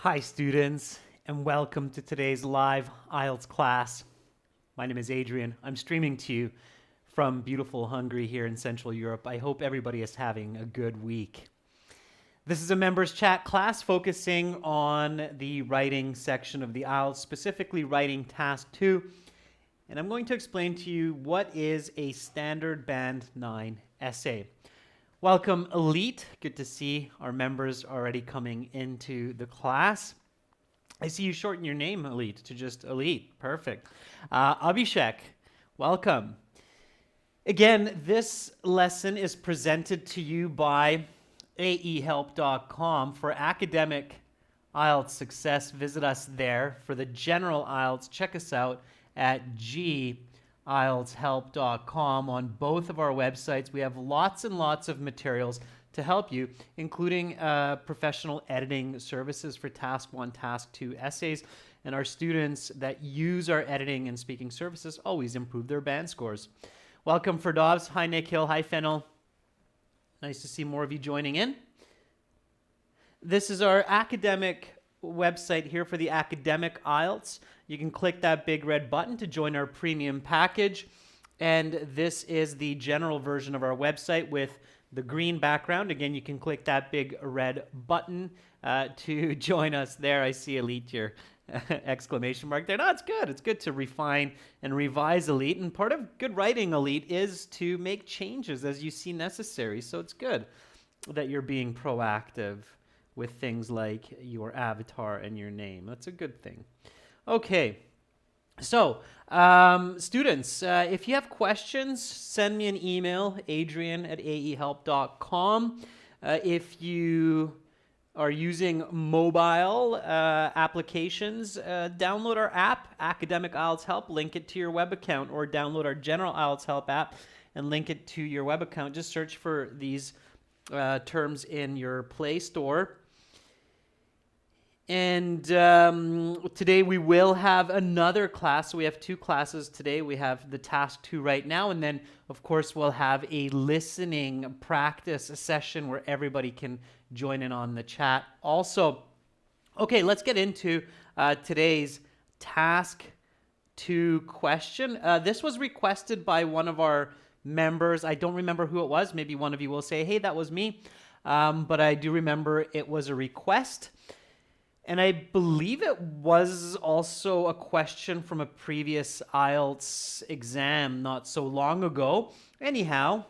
Hi students, and welcome to today's live IELTS class. My name is Adrian. I'm streaming to you from beautiful Hungary here in Central Europe. I hope everybody is having a good week. This is a members chat class focusing on the writing section of the IELTS, specifically writing task 2. And I'm going to explain to you what is a standard band 9 essay. Welcome, Elite. Good to see our members already coming into the class. I see you shorten your name, Elite, to just Elite. Perfect. Abhishek, welcome. Again, this lesson is presented to you by aehelp.com. For academic IELTS success, visit us there. For the general IELTS, check us out at IELTShelp.com. On both of our websites, we have lots and lots of materials to help you, including professional editing services for Task 1, Task 2 essays. And our students that use our editing and speaking services always improve their band scores. Welcome, Ferdows. Hi, Nick Hill. Hi, Fennel. Nice to see more of you joining in. This is our academic website here for the academic IELTS. You can click that big red button to join our premium package. And this is the general version of our website with the green background. Again, you can click that big red button to join us there. I see Elite here. Exclamation mark there. No, it's good. It's good to refine and revise, Elite. And part of good writing, Elite, is to make changes as you see necessary. So it's good that you're being proactive with things like your avatar and your name. That's a good thing. Okay. So, students, if you have questions, send me an email, adrian@aehelp.com. If you are using mobile applications, download our app, Academic IELTS Help, link it to your web account, or download our General IELTS Help app and link it to your web account. Just search for these terms in your Play Store. And today we will have another class. So we have two classes today. We have the task 2 right now, and then of course we'll have a listening practice session where everybody can join in on the chat also. Okay, let's get into today's task 2 question. This was requested by one of our members. I don't remember who it was. Maybe one of you will say, hey, that was me. But I do remember it was a request. And I believe it was also a question from a previous IELTS exam not so long ago. Anyhow,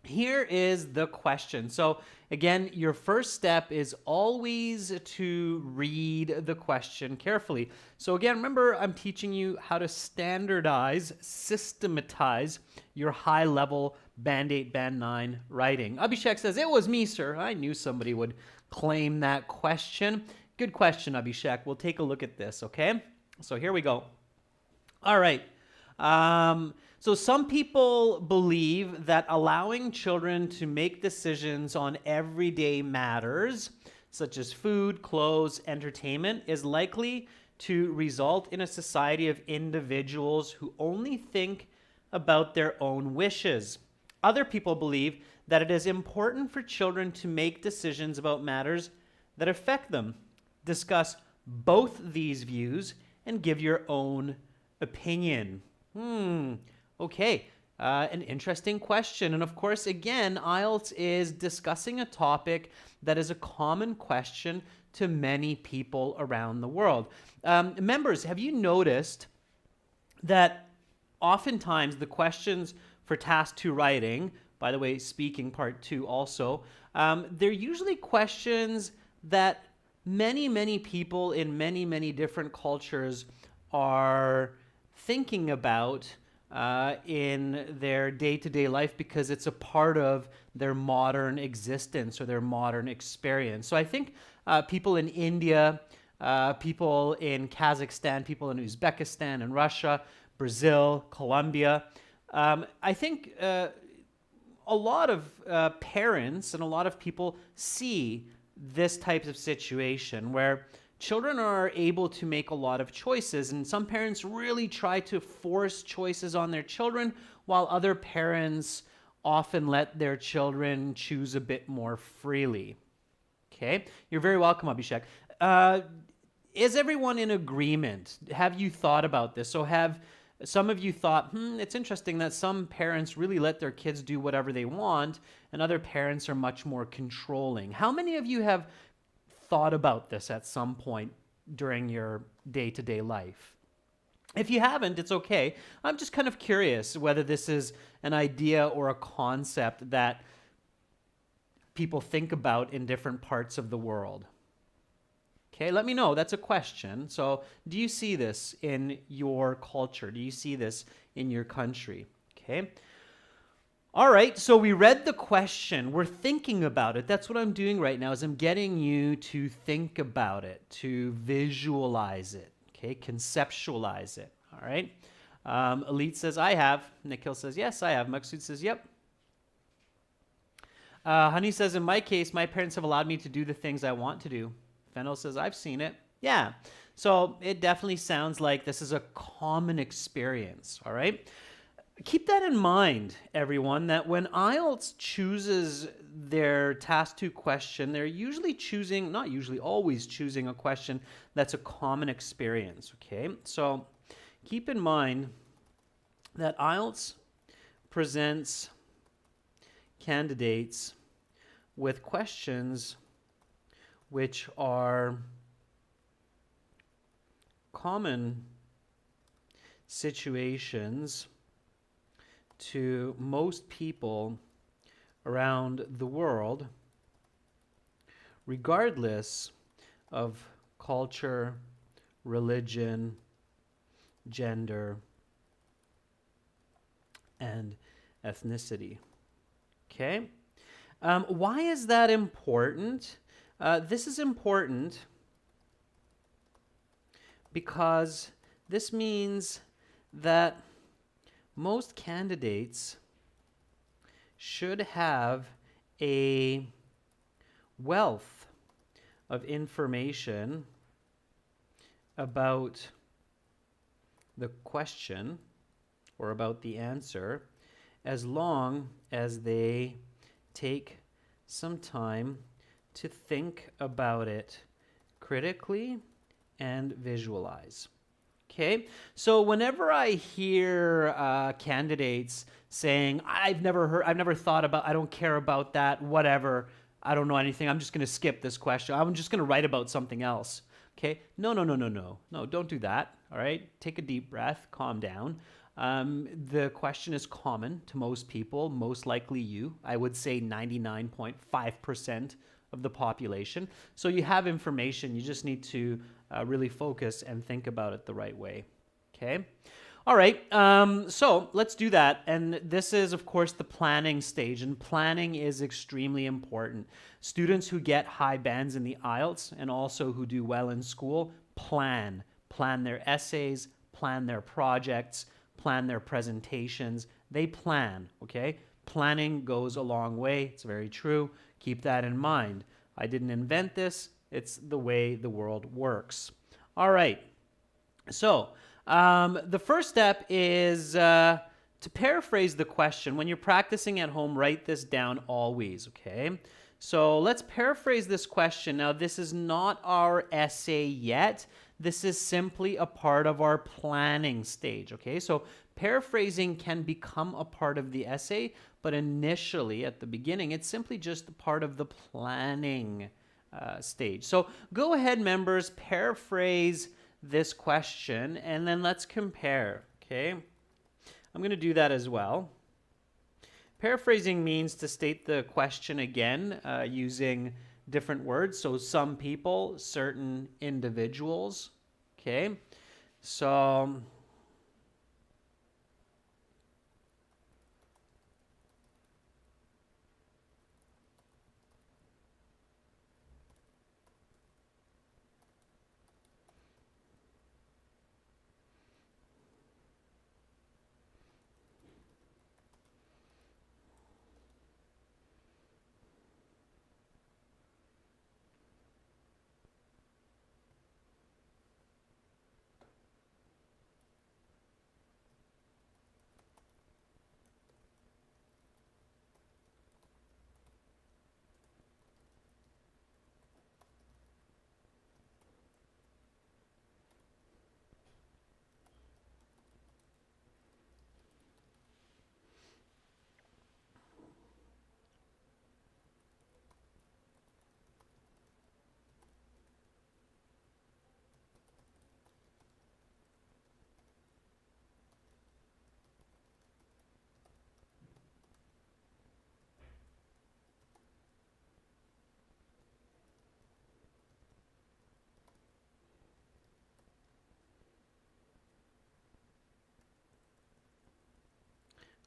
here is the question. So again, your first step is always to read the question carefully. So again, remember, I'm teaching you how to standardize, systematize your high-level Band 8, Band 9 writing. Abhishek says, it was me, sir. I knew somebody would claim that question. Good question, Abhishek. We'll take a look at this, okay? So here we go. All right. So some people believe that allowing children to make decisions on everyday matters, such as food, clothes, entertainment, is likely to result in a society of individuals who only think about their own wishes. Other people believe that it is important for children to make decisions about matters that affect them. Discuss both these views and give your own opinion. Okay, an interesting question. And of course, again, IELTS is discussing a topic that is a common question to many people around the world. Members, have you noticed that oftentimes the questions for task 2 writing, by the way, speaking part 2 also, they're usually questions that many people in many different cultures are thinking about in their day-to-day life because it's a part of their modern existence or their modern experience. So I think people in India, people in Kazakhstan, people in Uzbekistan and Russia, Brazil, Colombia, I think a lot of parents and a lot of people see this type of situation where children are able to make a lot of choices, and some parents really try to force choices on their children, while other parents often let their children choose a bit more freely. Okay, you're very welcome, Abhishek. Is everyone in agreement? Have you thought about this? So have some of you thought, it's interesting that some parents really let their kids do whatever they want, and other parents are much more controlling. How many of you have thought about this at some point during your day-to-day life? If you haven't, it's okay. I'm just kind of curious whether this is an idea or a concept that people think about in different parts of the world. Okay, let me know. That's a question. So, do you see this in your culture? Do you see this in your country? Okay. All right, so we read the question. We're thinking about it. That's what I'm doing right now is I'm getting you to think about it, to visualize it, okay, conceptualize it. All right. Elite says, I have. Nikhil says, yes, I have. Maksud says, yep. Honey says, in my case, my parents have allowed me to do the things I want to do. Fennel says, I've seen it. Yeah. So it definitely sounds like this is a common experience, all right? Keep that in mind, everyone, that when IELTS chooses their Task 2 question, they're usually choosing, not usually, always choosing a question that's a common experience, okay? So keep in mind that IELTS presents candidates with questions which are common situations to most people around the world, regardless of culture, religion, gender, and ethnicity. Okay? Why is that important? This is important because this means that most candidates should have a wealth of information about the question or about the answer, as long as they take some time to think about it critically and visualize. Okay, so whenever I hear candidates saying, I've never thought about, I don't care about that, whatever, I don't know anything, I'm just going to skip this question, I'm just going to write about something else. Okay, no, don't do that, all right? Take a deep breath, calm down. The question is common to most people, most likely you. I would say 99.5% of the population. So you have information, you just need to really focus and think about it the right way. Okay? All right, so let's do that. And this is, of course, the planning stage, and planning is extremely important. Students who get high bands in the IELTS and also who do well in school plan their essays, plan their projects, plan their presentations. They plan, okay? Planning goes a long way. It's very true. Keep that in mind. I didn't invent this. It's the way the world works. All right. So the first step is to paraphrase the question. When you're practicing at home, write this down always, okay? So let's paraphrase this question. Now, this is not our essay yet. This is simply a part of our planning stage, okay? So paraphrasing can become a part of the essay, but initially, at the beginning, it's simply just a part of the planning stage. So go ahead, members, paraphrase this question, and then let's compare, okay? I'm going to do that as well. Paraphrasing means to state the question again using different words. So some people, certain individuals, okay? So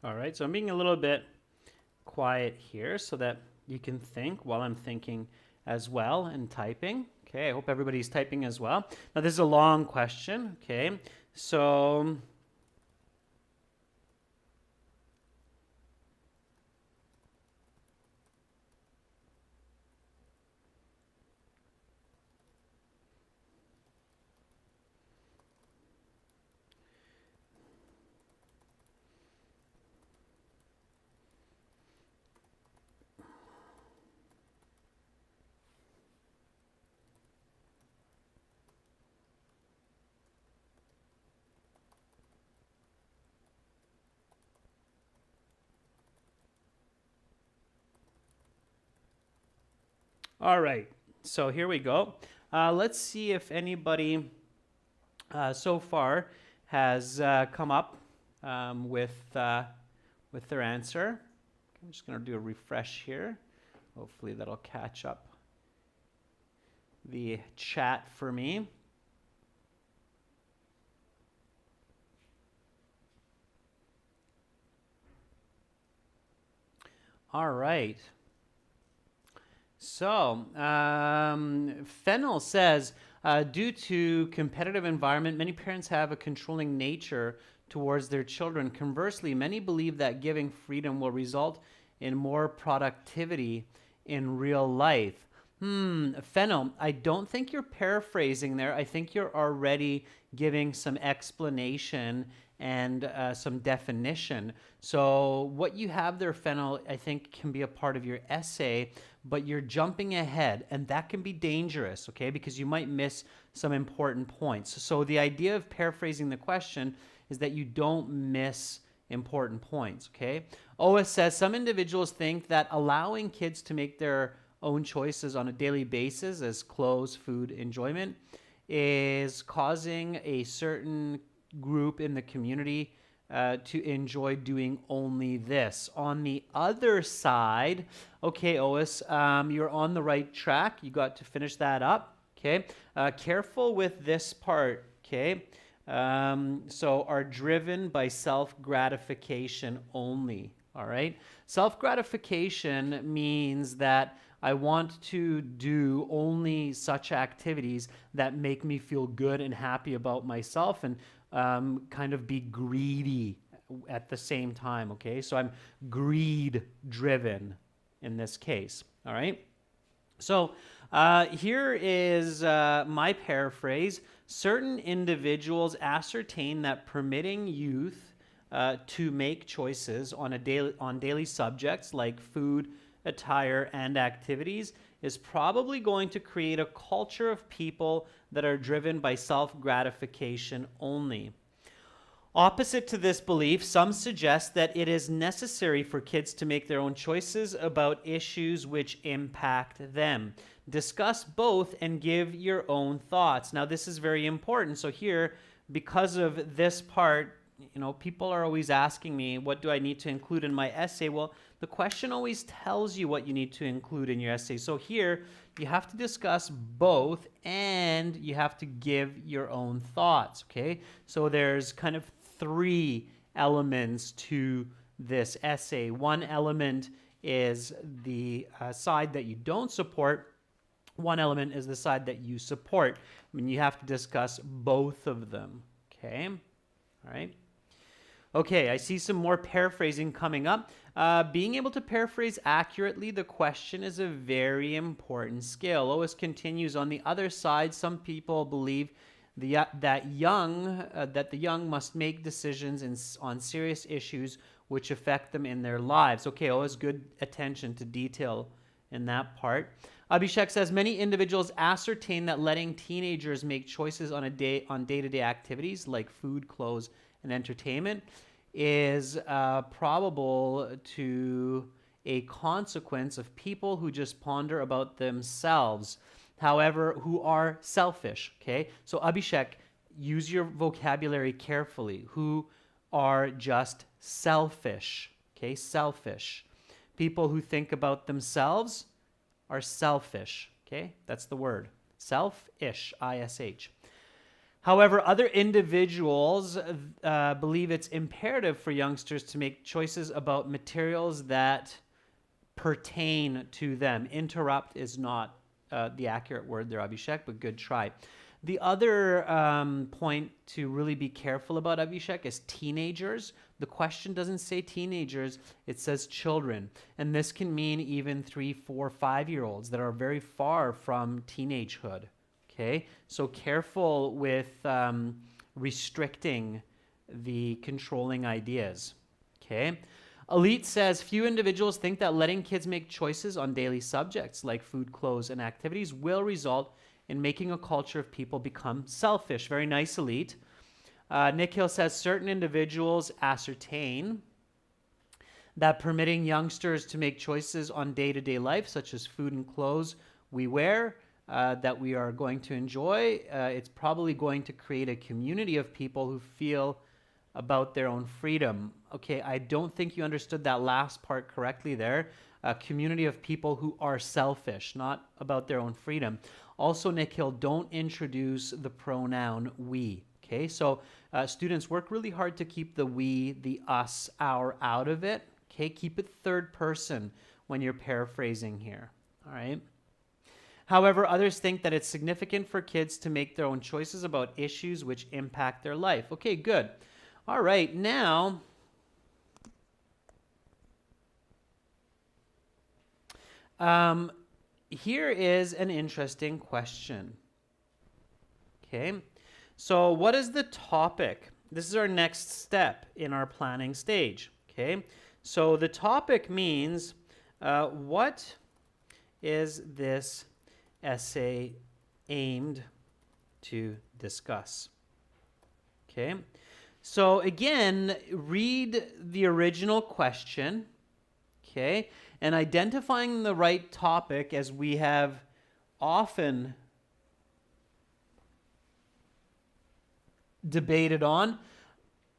All right, so I'm being a little bit quiet here so that you can think while I'm thinking as well and typing. Okay, I hope everybody's typing as well. Now, this is a long question. Okay, so all right, so here we go. Let's see if anybody so far has come up with their answer. I'm just going to do a refresh here. Hopefully that'll catch up the chat for me. All right. So, Fennel says, due to competitive environment, many parents have a controlling nature towards their children. Conversely, many believe that giving freedom will result in more productivity in real life. Fennel, I don't think you're paraphrasing there. I think you're already giving some explanation and some definition. So what you have there, Fennel, I think can be a part of your essay, but you're jumping ahead, and that can be dangerous, okay, because you might miss some important points. So the idea of paraphrasing the question is that you don't miss important points, okay? OS says some individuals think that allowing kids to make their own choices on a daily basis as clothes, food, enjoyment is causing a certain group in the community to enjoy doing only this. On the other side, okay, Ois, you're on the right track. You got to finish that up, okay? Careful with this part, okay? So are driven by self-gratification only, all right? Self-gratification means that I want to do only such activities that make me feel good and happy about myself, and kind of be greedy at the same time, okay? So I'm greed driven in this case, all right? So here is my paraphrase. Certain individuals ascertain that permitting youth to make choices on daily subjects like food, attire, and activities is probably going to create a culture of people that are driven by self-gratification only. Opposite to this belief, some suggest that it is necessary for kids to make their own choices about issues which impact them. Discuss both and give your own thoughts. Now, this is very important. So here, because of this part, you know, people are always asking me, what do I need to include in my essay? Well, the question always tells you what you need to include in your essay. So here, you have to discuss both and you have to give your own thoughts, okay? So there's kind of three elements to this essay. One element is the side that you don't support. One element is the side that you support. I mean, you have to discuss both of them, okay? All right. Okay, I see some more paraphrasing coming up. Being able to paraphrase accurately the question is a very important skill. Lois continues, on the other side, some people believe that the young must make decisions on serious issues which affect them in their lives. Okay, always good attention to detail in that part. Abhishek says, many individuals ascertain that letting teenagers make choices on day-to-day activities like food, clothes, and entertainment is probable to a consequence of people who just ponder about themselves, however, who are selfish, okay? So Abhishek, use your vocabulary carefully. Who are just selfish, okay? Selfish. People who think about themselves are selfish, okay? That's the word. Selfish, I-S-H. However, other individuals believe it's imperative for youngsters to make choices about materials that pertain to them. Interrupt is not the accurate word there, Abhishek, but good try. The other point to really be careful about, Abhishek, is teenagers. The question doesn't say teenagers, it says children. And this can mean even 3, 4, 5-year-olds that are very far from teenagehood. Okay, so careful with restricting the controlling ideas. Okay, Elite says few individuals think that letting kids make choices on daily subjects like food, clothes, and activities will result in making a culture of people become selfish. Very nice, Elite. Nick Hill says certain individuals ascertain that permitting youngsters to make choices on day-to-day life, such as food and clothes we wear, that we are going to enjoy, it's probably going to create a community of people who feel about their own freedom. Okay, I don't think you understood that last part correctly there. A community of people who are selfish, not about their own freedom. Also, Nick Hill, don't introduce the pronoun we. Okay, so students, work really hard to keep the we, the us, our out of it. Okay, keep it third person when you're paraphrasing here. All right. However, others think that it's significant for kids to make their own choices about issues which impact their life. Okay, good. All right, now, here is an interesting question. Okay, so what is the topic? This is our next step in our planning stage. Okay, so the topic means what is this essay aimed to discuss? Okay, so again, read the original question, okay, and identifying the right topic, as we have often debated on,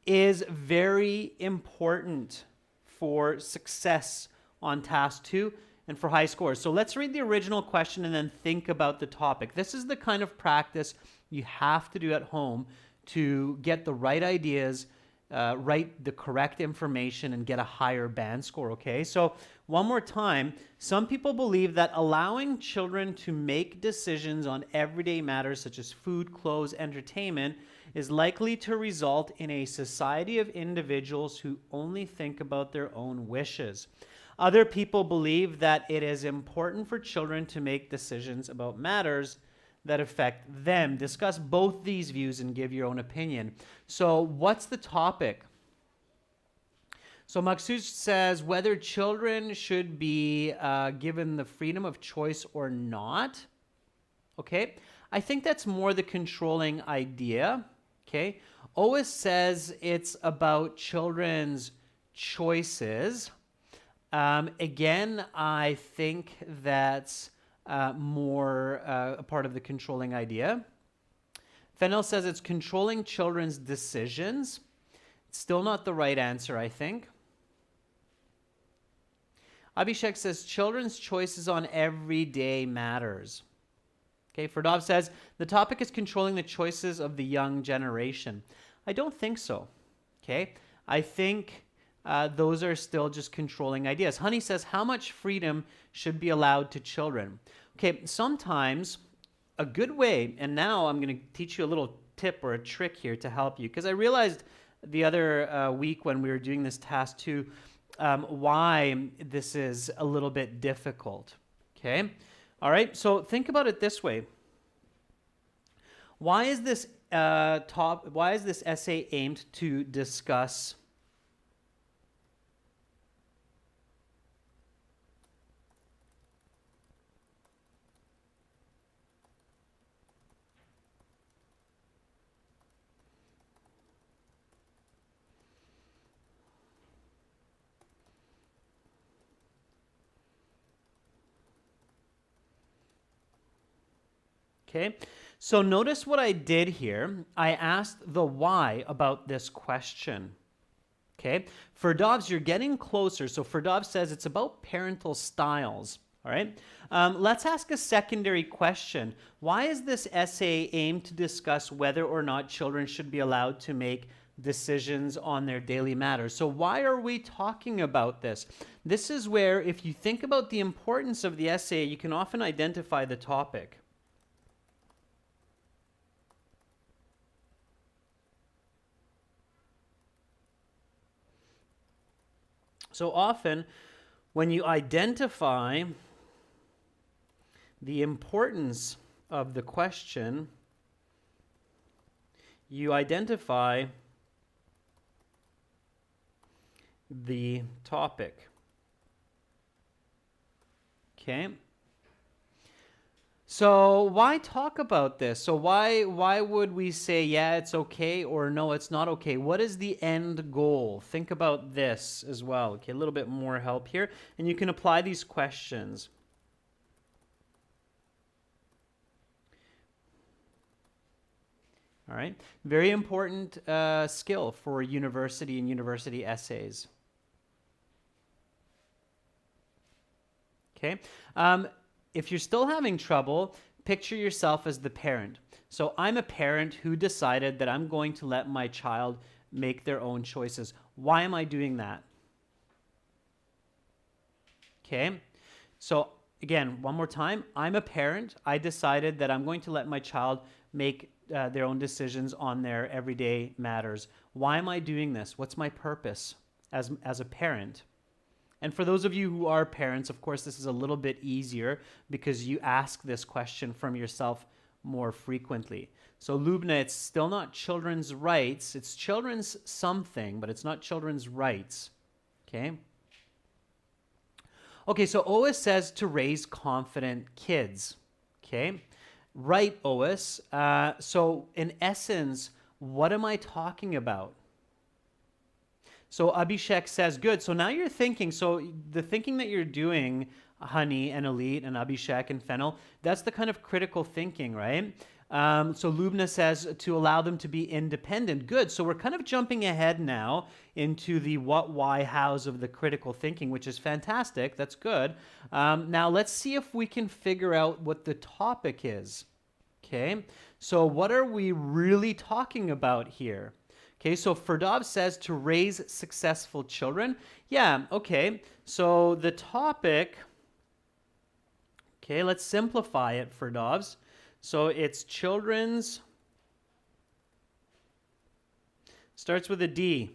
is very important for success on task 2 and for high scores. So let's read the original question and then think about the topic. This is the kind of practice you have to do at home to get the right ideas, write the correct information, and get a higher band score, okay? So one more time, some people believe that allowing children to make decisions on everyday matters such as food, clothes, entertainment is likely to result in a society of individuals who only think about their own wishes. Other people believe that it is important for children to make decisions about matters that affect them. Discuss both these views and give your own opinion. So what's the topic? So Maksud says whether children should be given the freedom of choice or not. Okay, I think that's more the controlling idea. Okay, Ois says it's about children's choices. Again, I think that's more a part of the controlling idea. Fennel says it's controlling children's decisions. It's still not the right answer, I think. Abhishek says children's choices on everyday matters. Okay, Ferdov says the topic is controlling the choices of the young generation. I don't think so. Okay, I think those are still just controlling ideas. Honey says, how much freedom should be allowed to children? Okay, sometimes a good way, and now I'm going to teach you a little tip or a trick here to help you, because I realized the other week when we were doing this task 2, why this is a little bit difficult. Okay, all right, so think about it this way. Why is this essay aimed to discuss Okay, so notice what I did here. I asked the why about this question. Okay, Ferdovs, you're getting closer. So Ferdov says it's about parental styles. All right. Let's ask a secondary question. Why is this essay aimed to discuss whether or not children should be allowed to make decisions on their daily matters? So why are we talking about this? This is where, if you think about the importance of the essay, you can often identify the topic. So often, when you identify the importance of the question, you identify the topic. Okay? So why talk about this? So why would we say, yeah, it's okay, or no, it's not okay? What is the end goal? Think about this as well. Okay, a little bit more help here. And you can apply these questions. All right, very important skill for university and university essays. Okay, if you're still having trouble, picture yourself as the parent. So I'm a parent who decided that I'm going to let my child make their own choices. Why am I doing that? Okay, so again, one more time, I'm a parent. I decided that I'm going to let my child make their own decisions on their everyday matters. Why am I doing this? What's my purpose as a parent? And for those of you who are parents, of course, this is a little bit easier because you ask this question from yourself more frequently. So Lubna, it's still not children's rights. It's children's something, but it's not children's rights. Okay? Okay, so Ois says to raise confident kids. Okay? Right, Ois. So in essence, what am I talking about? So Abhishek says, good. So now you're thinking, so the thinking that you're doing, Honey and Elite and Abhishek and Fennel, that's the kind of critical thinking, right? So Lubna says to allow them to be independent. Good. So we're kind of jumping ahead now into the what, why, hows of the critical thinking, which is fantastic. That's good. Now let's see if we can figure out what the topic is. Okay. So what are we really talking about here? Okay, so Ferdov says to raise successful children. Yeah, okay. So the topic, okay, let's simplify it, Ferdovs. So it's children's, starts with a D.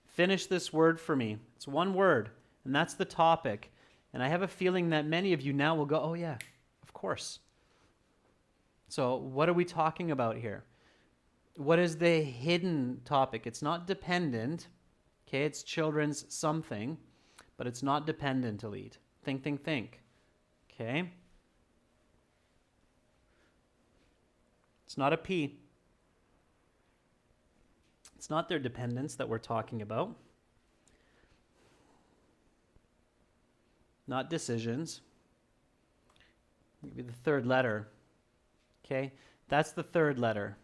Finish this word for me. It's one word, and that's the topic. And I have a feeling that many of you now will go, oh yeah, of course. So what are we talking about here? What is the hidden topic? It's not dependent. Okay, it's children's something, but it's not dependent, Elite. Think, think, think. Okay. It's not a P. It's not their dependence that we're talking about. Not decisions. Maybe the third letter. Okay, that's the third letter.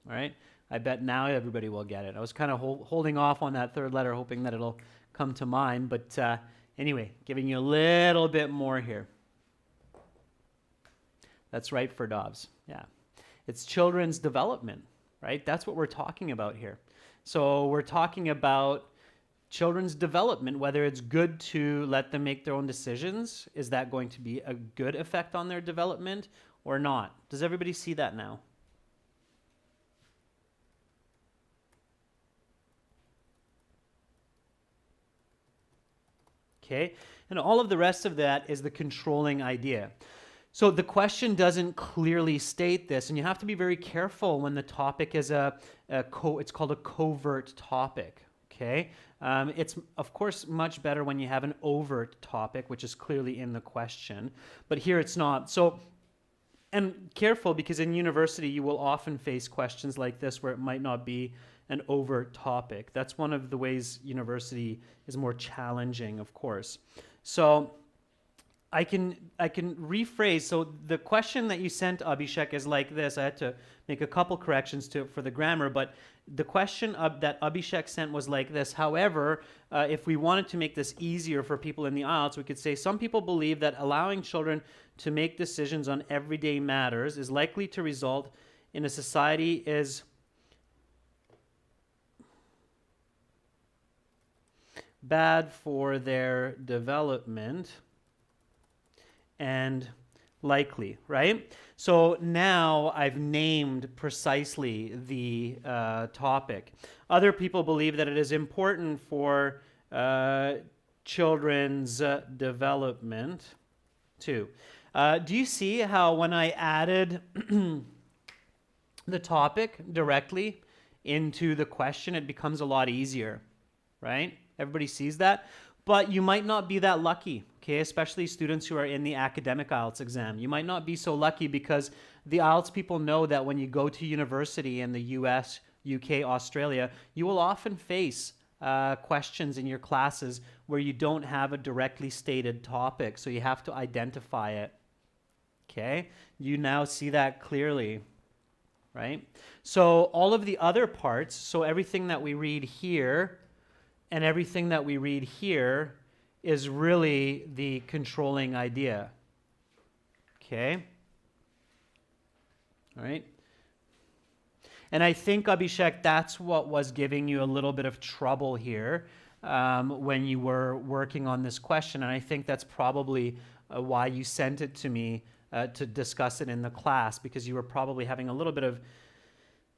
All right, I bet now everybody will get it. I was kind of holding off on that third letter, hoping that it'll come to mind. But anyway, giving you a little bit more here. That's right, for Dobbs. Yeah, it's children's development, right? That's what we're talking about here. So we're talking about children's development, whether it's good to let them make their own decisions. Is that going to be a good effect on their development or not? Does everybody see that now? Okay, and all of the rest of that is the controlling idea. So the question doesn't clearly state this, and you have to be very careful when the topic is it's called a covert topic. Okay, it's of course much better when you have an overt topic, which is clearly in the question, but here it's not. So, and careful, because in university you will often face questions like this where it might not be an overt topic. That's one of the ways university is more challenging, of course. So I can rephrase. So the question that you sent, Abhishek, is like this. I had to make a couple corrections to it for the grammar, but the question that Abhishek sent was like this. However, if we wanted to make this easier for people in the IELTS, we could say some people believe that allowing children to make decisions on everyday matters is likely to result in a society is bad for their development and likely, right? So now I've named precisely the topic. Other people believe that it is important for children's development too. Do you see how when I added the topic directly into the question, it becomes a lot easier, right? Everybody sees that. But you might not be that lucky, okay? Especially students who are in the academic IELTS exam. You might not be so lucky because the IELTS people know that when you go to university in the US, UK, Australia, you will often face questions in your classes where you don't have a directly stated topic, so you have to identify it, okay? You now see that clearly, right? So all of the other parts, so everything that we read here, and everything that we read here is really the controlling idea. Okay? All right? And I think, Abhishek, that's what was giving you a little bit of trouble here when you were working on this question. And I think that's probably why you sent it to me to discuss it in the class, because you were probably having a little bit of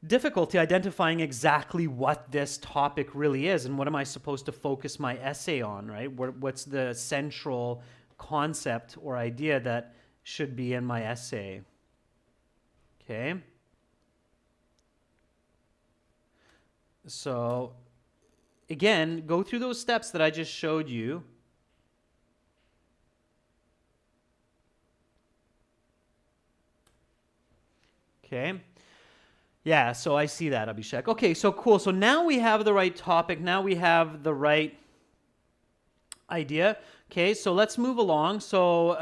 difficulty identifying exactly what this topic really is and what am I supposed to focus my essay on, right? What's the central concept or idea that should be in my essay? Okay. So again, go through those steps that I just showed you. Okay. Yeah, so I see that, Abhishek. Okay, so cool. So now we have the right topic. Now we have the right idea. Okay, so let's move along. So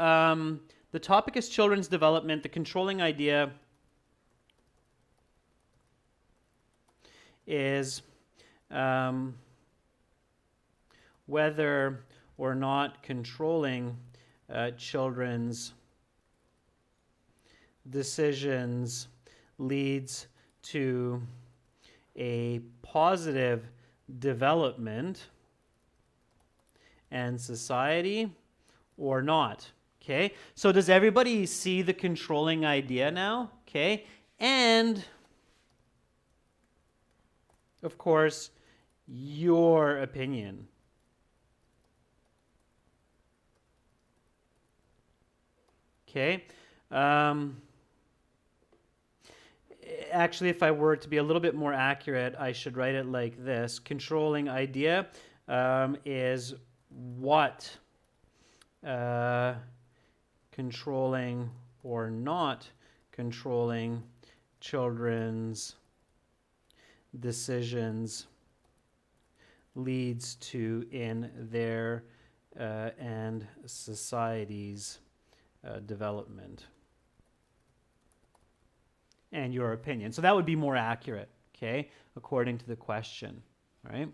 the topic is children's development. The controlling idea is whether or not controlling children's decisions leads to a positive development and society or not. Okay, so does everybody see the controlling idea now? Okay, and of course, your opinion. Okay. Actually, if I were to be a little bit more accurate, I should write it like this. Controlling idea is what controlling or not controlling children's decisions leads to in their and society's development. And your opinion. So that would be more accurate, okay, according to the question, all right?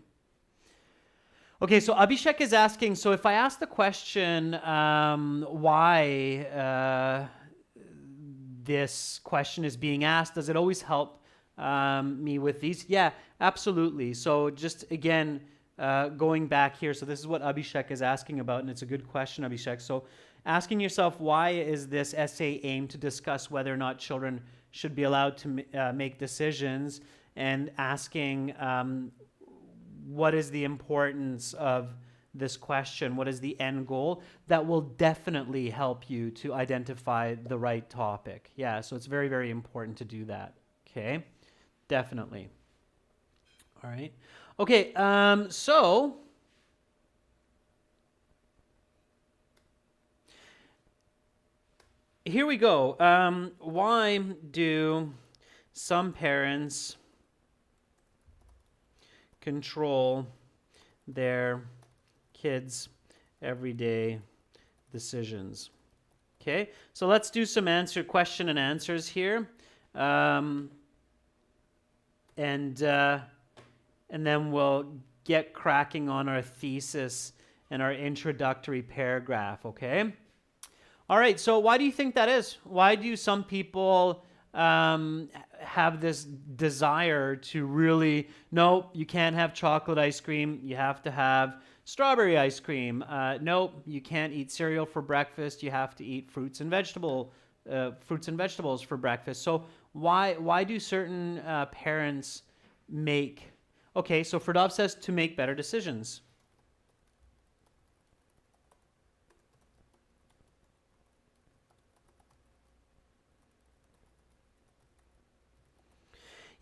Okay, so Abhishek is asking, so if I ask the question why this question is being asked, does it always help me with these? Yeah, absolutely. So just again, going back here, so this is what Abhishek is asking about, and it's a good question, Abhishek. So asking yourself, why is this essay aimed to discuss whether or not children should be allowed to make decisions, and asking what is the importance of this question, what is the end goal, that will definitely help you to identify the right topic. Yeah, so it's very, very important to do that, okay? Definitely. All right. Okay, so here we go. Why do some parents control their kids' everyday decisions. Okay, so let's do some question and answers here. And then we'll get cracking on our thesis and our introductory paragraph, okay? All right, so why do you think that is? Why do some people have this desire to really, no, you can't have chocolate ice cream, you have to have strawberry ice cream. No, you can't eat cereal for breakfast, you have to eat fruits and vegetables for breakfast. So why do certain parents make, okay, so Ferdov says to make better decisions.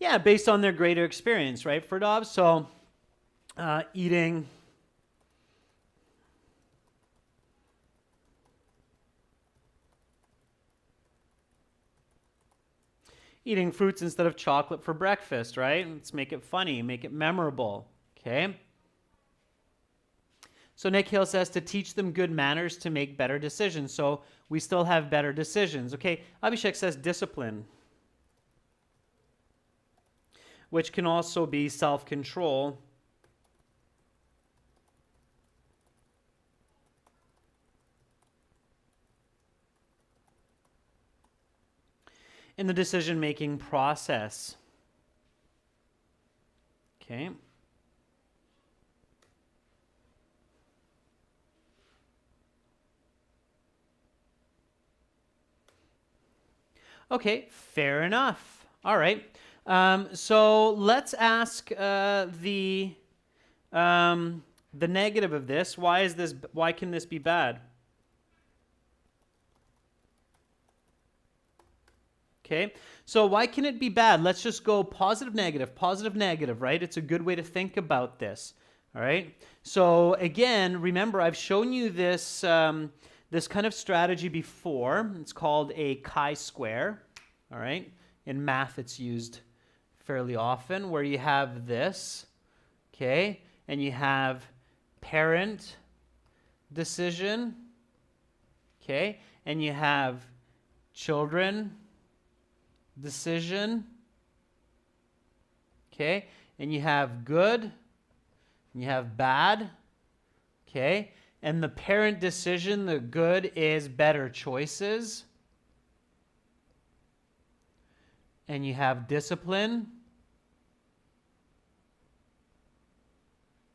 Yeah, based on their greater experience, right, Ferdov? So eating fruits instead of chocolate for breakfast, right? Let's make it funny, make it memorable, okay? So Nick Hill says to teach them good manners to make better decisions. So we still have better decisions, okay? Abhishek says discipline, which can also be self-control. In the decision-making process. Okay. Okay, fair enough. All right. So let's ask the negative of this. Why can this be bad? Okay, so why can it be bad? Let's just go positive, negative, right? It's a good way to think about this, all right? So again, remember, I've shown you this, this kind of strategy before. It's called a chi-square, all right? In math, it's used fairly often, where you have this, okay? And you have parent decision, okay? And you have children decision, okay? And you have good, and you have bad, okay? And the parent decision, the good, is better choices. And you have discipline,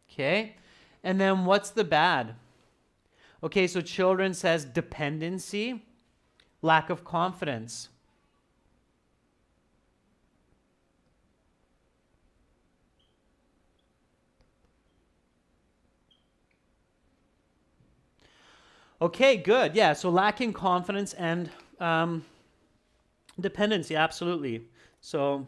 okay? And then what's the bad? Okay, so children says dependency, lack of confidence. Okay, good. Yeah, so lacking confidence and dependency, absolutely. So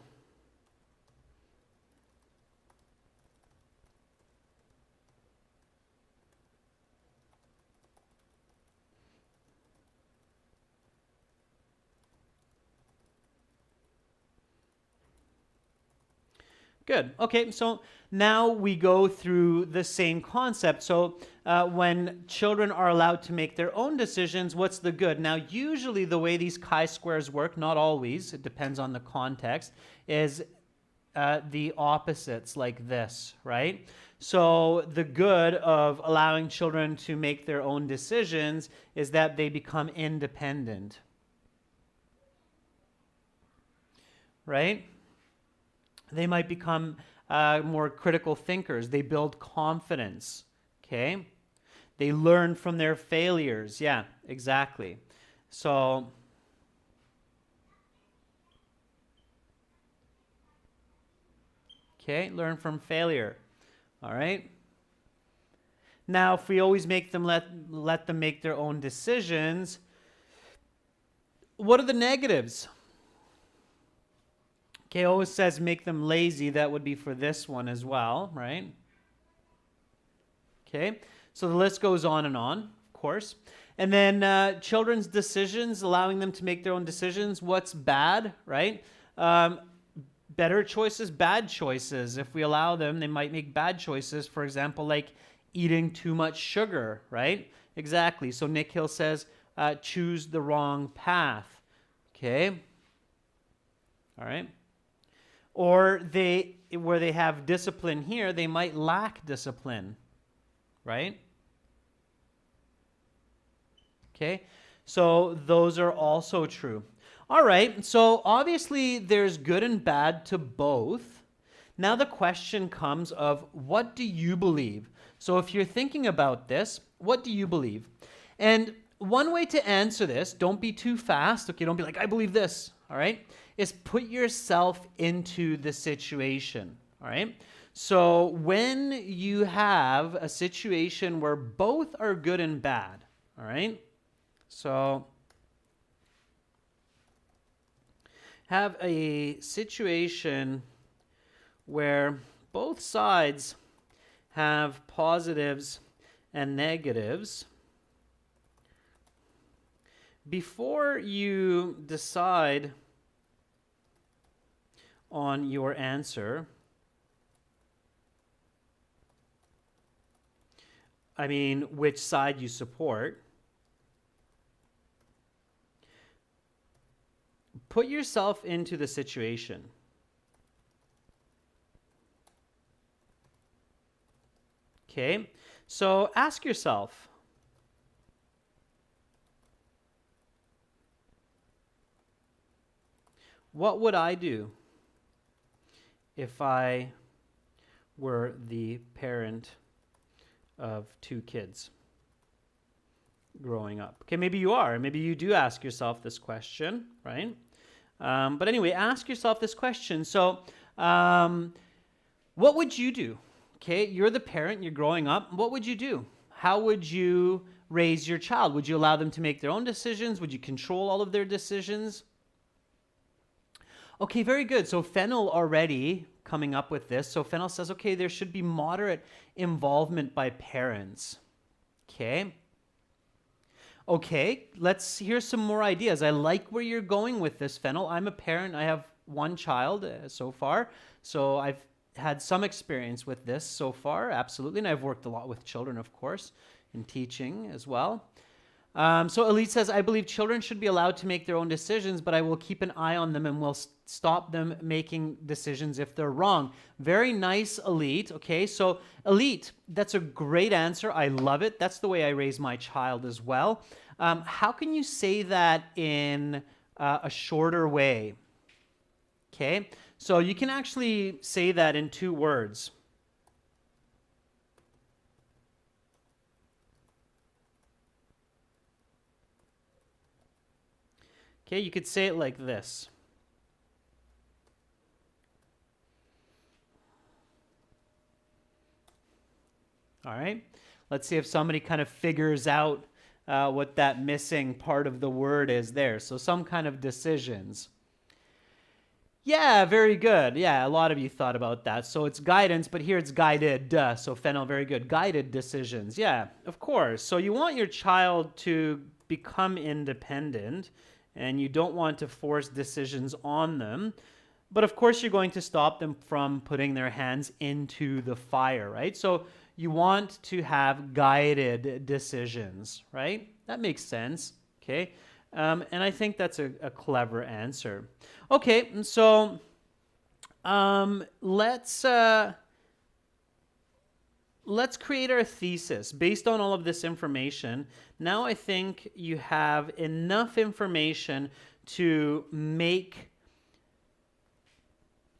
good. Okay, so now we go through the same concept. So when children are allowed to make their own decisions, what's the good? Now, usually the way these chi-squares work, not always, it depends on the context, is the opposites like this, right? So the good of allowing children to make their own decisions is that they become independent, right? They might become more critical thinkers. They build confidence, okay? They learn from their failures. Yeah, exactly. So okay, learn from failure. All right? Now, if we always make them let them make their own decisions, what are the negatives? Okay, always says make them lazy. That would be for this one as well, right? Okay, so the list goes on, of course. And then children's decisions, allowing them to make their own decisions. What's bad, right? Better choices, bad choices. If we allow them, they might make bad choices. For example, like eating too much sugar, right? Exactly. So Nick Hill says, choose the wrong path. Okay. All right. Or where they have discipline here, they might lack discipline, right? Okay. So those are also true. All right. So obviously there's good and bad to both. Now the question comes of, what do you believe? So if you're thinking about this, what do you believe? And one way to answer this, don't be too fast, okay? Don't be like, I believe this, all right? Is put yourself into the situation, all right? So when you have a situation where both are good and bad, all right? So have a situation where both sides have positives and negatives. Before you decide on your answer, I mean, which side you support, put yourself into the situation. Okay, so ask yourself, what would I do if I were the parent of 2 kids growing up? Okay, maybe you are. Maybe you do ask yourself this question, right? But anyway, ask yourself this question. So, what would you do? Okay, you're the parent, you're growing up. What would you do? How would you raise your child? Would you allow them to make their own decisions? Would you control all of their decisions? Okay, very good. So Fennel already coming up with this. So Fennel says, okay, there should be moderate involvement by parents. Okay. Okay, let's hear some more ideas. I like where you're going with this, Fennel. I'm a parent. I have 1 child so far. So I've had some experience with this so far, absolutely. And I've worked a lot with children, of course, in teaching as well. So Elite says, I believe children should be allowed to make their own decisions, but I will keep an eye on them and will stop them making decisions if they're wrong. Very nice, Elite. Okay, so Elite, that's a great answer. I love it. That's the way I raise my child as well. How can you say that in a shorter way? Okay, so you can actually say that in 2 words. Okay, you could say it like this. All right, let's see if somebody kind of figures out what that missing part of the word is there. So some kind of decisions. Yeah, very good. Yeah, a lot of you thought about that. So it's guidance, but here it's guided. So Fennel, very good. Guided decisions. Yeah, of course. So you want your child to become independent, and you don't want to force decisions on them. But of course, you're going to stop them from putting their hands into the fire, right? So you want to have guided decisions, right? That makes sense, okay? And I think that's a clever answer. Okay, so let's create our thesis based on all of this information. Now I think you have enough information to make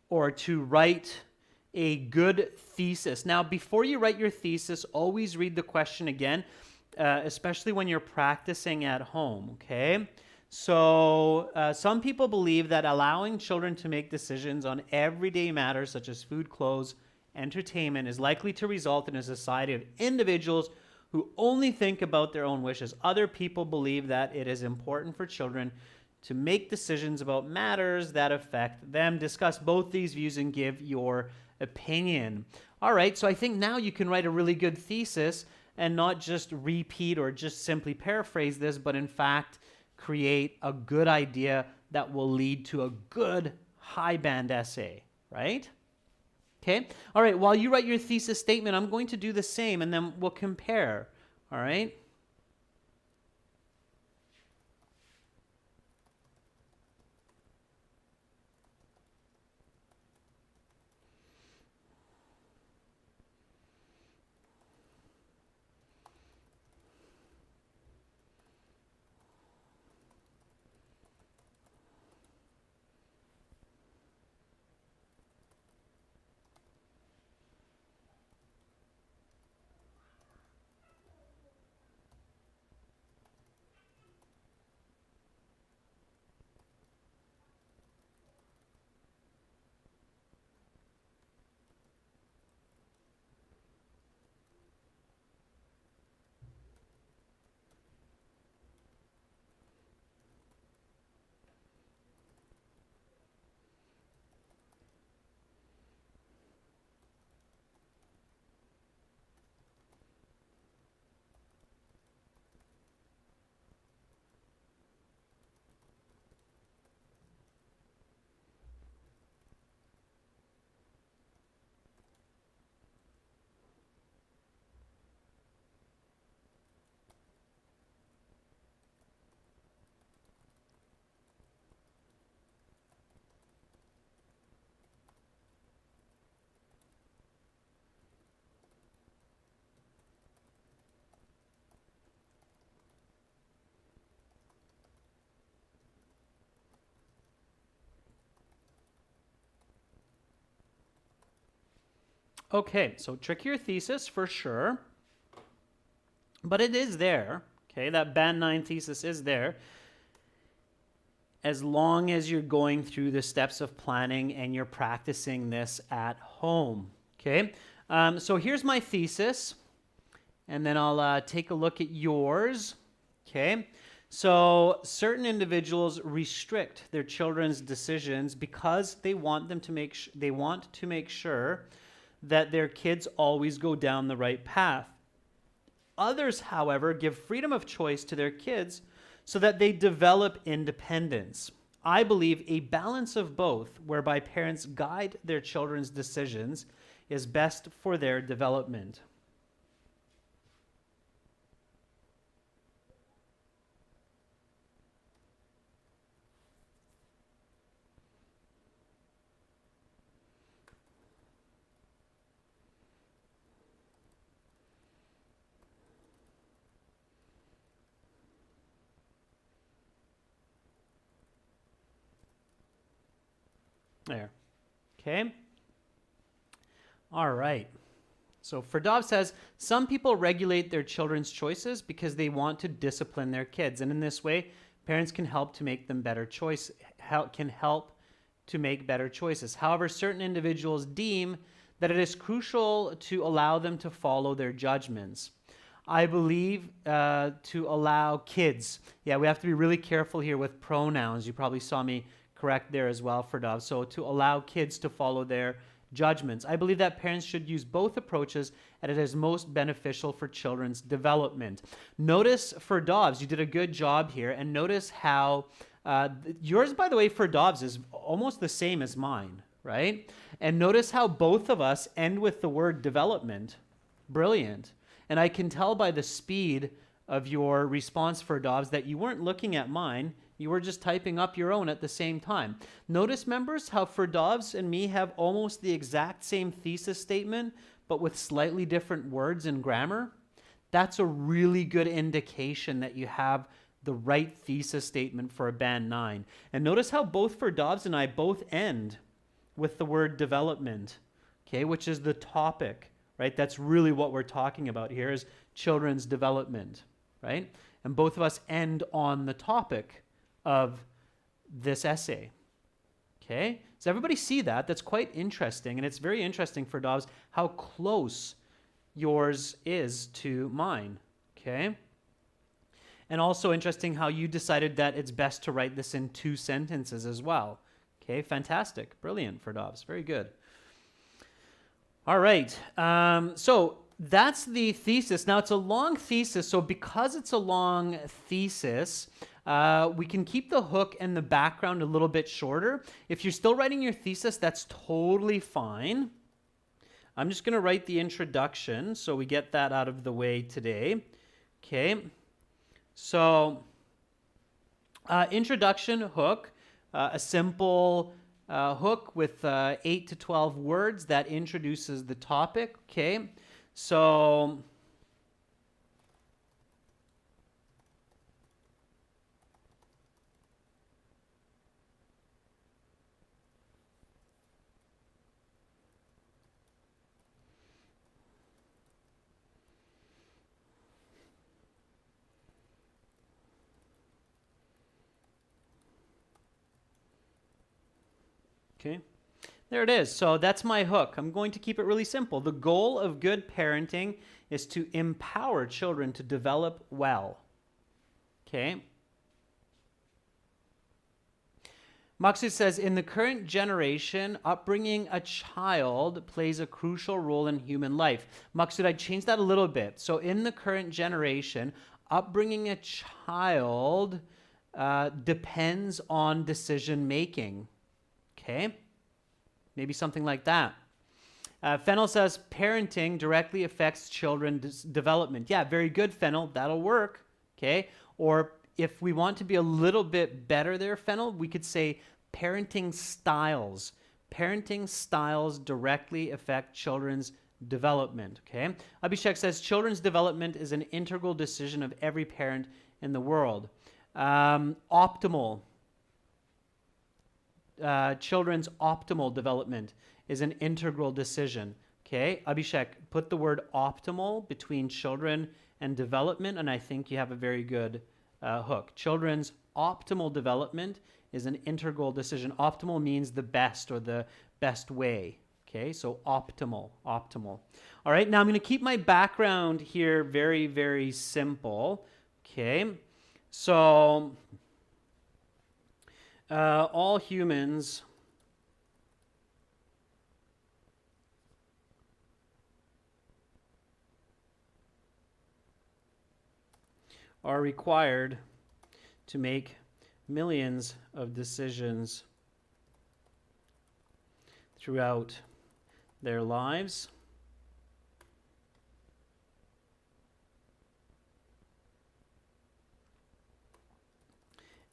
or to write a good thesis. Now, before you write your thesis, always read the question again, especially when you're practicing at home, okay? So some people believe that allowing children to make decisions on everyday matters such as food, clothes, entertainment is likely to result in a society of individuals who only think about their own wishes. Other people believe that it is important for children to make decisions about matters that affect them. Discuss both these views and give your opinion. All right, so I think now you can write a really good thesis and not just repeat or just simply paraphrase this, but in fact create a good idea that will lead to a good high band essay, right? Okay, all right, while you write your thesis statement, I'm going to do the same and then we'll compare, all right? Okay, so trickier thesis for sure, but it is there. Okay, that Band 9 thesis is there as long as you're going through the steps of planning and you're practicing this at home. Okay, so here's my thesis, and then I'll take a look at yours. Okay, so certain individuals restrict their children's decisions because they want them to make sure that their kids always go down the right path. Others, however, give freedom of choice to their kids so that they develop independence. I believe a balance of both, whereby parents guide their children's decisions, is best for their development. There. Okay. All right. So Ferdov says, some people regulate their children's choices because they want to discipline their kids. And in this way, parents can help to make them better can help to make better choices. However, certain individuals deem that it is crucial to allow them to follow their judgments. I believe to allow kids. Yeah, we have to be really careful here with pronouns. You probably saw me correct there as well, Ferdov. So to allow kids to follow their judgments. I believe that parents should use both approaches and it is most beneficial for children's development. Notice Ferdov's, you did a good job here, and notice how yours, by the way, Ferdov's is almost the same as mine, right? And notice how both of us end with the word development. Brilliant. And I can tell by the speed of your response, Ferdov's, that you weren't looking at mine. You were just typing up your own at the same time. Notice, members, how Ferdov's and me have almost the exact same thesis statement, but with slightly different words and grammar. That's a really good indication that you have the right thesis statement for a Band 9. And notice how both Ferdov's and I both end with the word development, okay, which is the topic, right? That's really what we're talking about here is children's development, right? And both of us end on the topic of this essay. Okay? Does everybody see that? That's quite interesting, and it's very interesting for Dobbs how close yours is to mine. Okay? And also interesting how you decided that it's best to write this in 2 sentences as well. Okay, fantastic. Brilliant for Dobbs. Very good. All right. So that's the thesis. Now, it's a long thesis, so because it's a long thesis, we can keep the hook and the background a little bit shorter. If you're still writing your thesis, that's totally fine. I'm just going to write the introduction so we get that out of the way today. Okay. So, introduction hook, a simple hook with 8 to 12 words that introduces the topic. Okay. So, okay, there it is. So that's my hook. I'm going to keep it really simple. The goal of good parenting is to empower children to develop well. Okay. Maksud says, in the current generation, upbringing a child plays a crucial role in human life. Maksud, I changed that a little bit. So in the current generation, upbringing a child depends on decision making. Okay, maybe something like that. Fennel says parenting directly affects children's development. Yeah, very good, Fennel. That'll work. Okay, or if we want to be a little bit better there, Fennel, we could say parenting styles. Parenting styles directly affect children's development. Okay, Abhishek says children's development is an integral decision of every parent in the world. Optimal. Children's optimal development is an integral decision. Okay, Abhishek, put the word optimal between children and development, and I think you have a very good hook. Children's optimal development is an integral decision. Optimal means the best or the best way. Okay, so optimal. All right, now I'm going to keep my background here very, very simple. Okay, so all humans are required to make millions of decisions throughout their lives.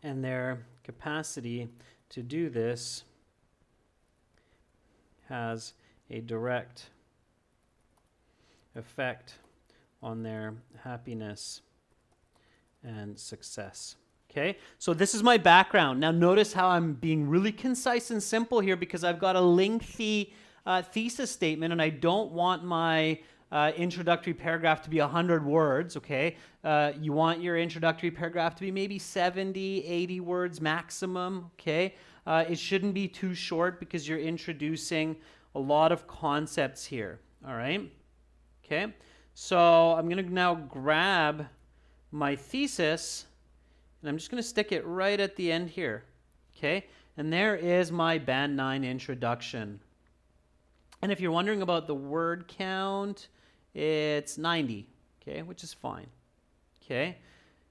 And their capacity to do this has a direct effect on their happiness and success. Okay, so this is my background. Now notice how I'm being really concise and simple here because I've got a lengthy thesis statement and I don't want my introductory paragraph to be 100 words, okay? You want your introductory paragraph to be maybe 70, 80 words maximum, okay? It shouldn't be too short because you're introducing a lot of concepts here, all right? Okay, so I'm going to now grab my thesis and I'm just going to stick it right at the end here, okay? And there is my Band 9 introduction. And if you're wondering about the word count, it's 90, okay, which is fine, okay?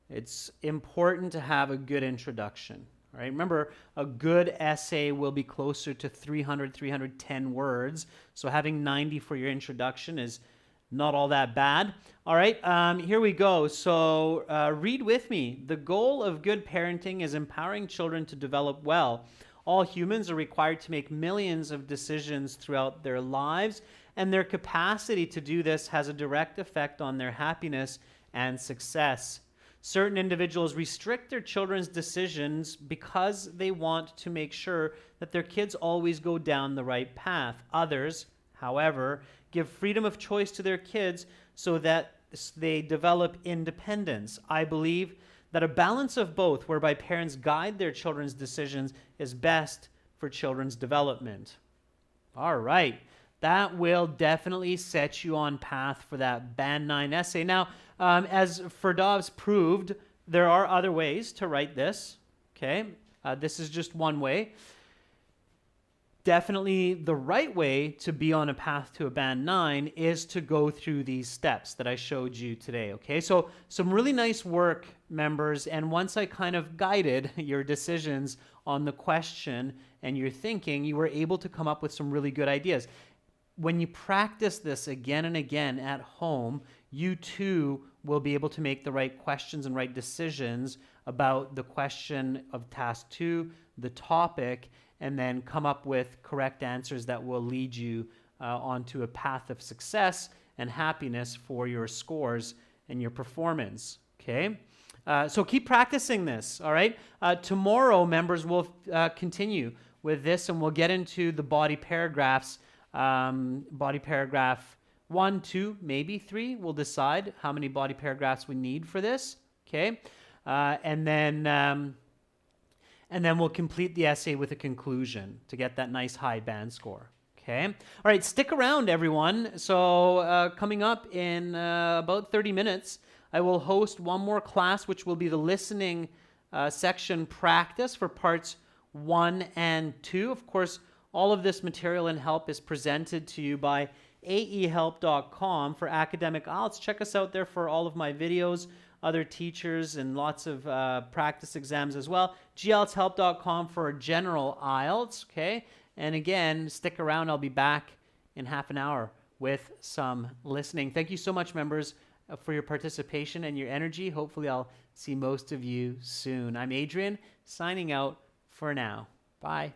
It's important to have a good introduction, all right? Remember, a good essay will be closer to 300, 310 words, so having 90 for your introduction is not all that bad. All right, here we go. So read with me. The goal of good parenting is empowering children to develop well. All humans are required to make millions of decisions throughout their lives, and their capacity to do this has a direct effect on their happiness and success. Certain individuals restrict their children's decisions because they want to make sure that their kids always go down the right path. Others, however, give freedom of choice to their kids so that they develop independence. I believe that a balance of both, whereby parents guide their children's decisions, is best for children's development. All right, that will definitely set you on path for that Band 9 essay. Now, as Ferdow's proved, there are other ways to write this, okay? This is just one way. Definitely the right way to be on a path to a Band 9 is to go through these steps that I showed you today, okay? So some really nice work, members, and once I kind of guided your decisions on the question and your thinking, you were able to come up with some really good ideas. When you practice this again and again at home, you too will be able to make the right questions and right decisions about the question of task 2, the topic, and then come up with correct answers that will lead you onto a path of success and happiness for your scores and your performance, okay? So keep practicing this, all right? Tomorrow, members, will continue with this, and we'll get into the body paragraphs. Body paragraph 1, 2, maybe 3. We'll decide how many body paragraphs we need for this, okay? And then we'll complete the essay with a conclusion to get that nice high band score, okay? All right, stick around, everyone. So coming up in about 30 minutes, I will host one more class, which will be the listening section practice for parts 1 and 2. Of course, all of this material and help is presented to you by aehelp.com for academic IELTS. Check us out there for all of my videos, other teachers, and lots of practice exams as well. gltshelp.com for general IELTS, okay? And again, stick around. I'll be back in half an hour with some listening. Thank you so much, members, for your participation and your energy. Hopefully, I'll see most of you soon. I'm Adrian, signing out for now. Bye.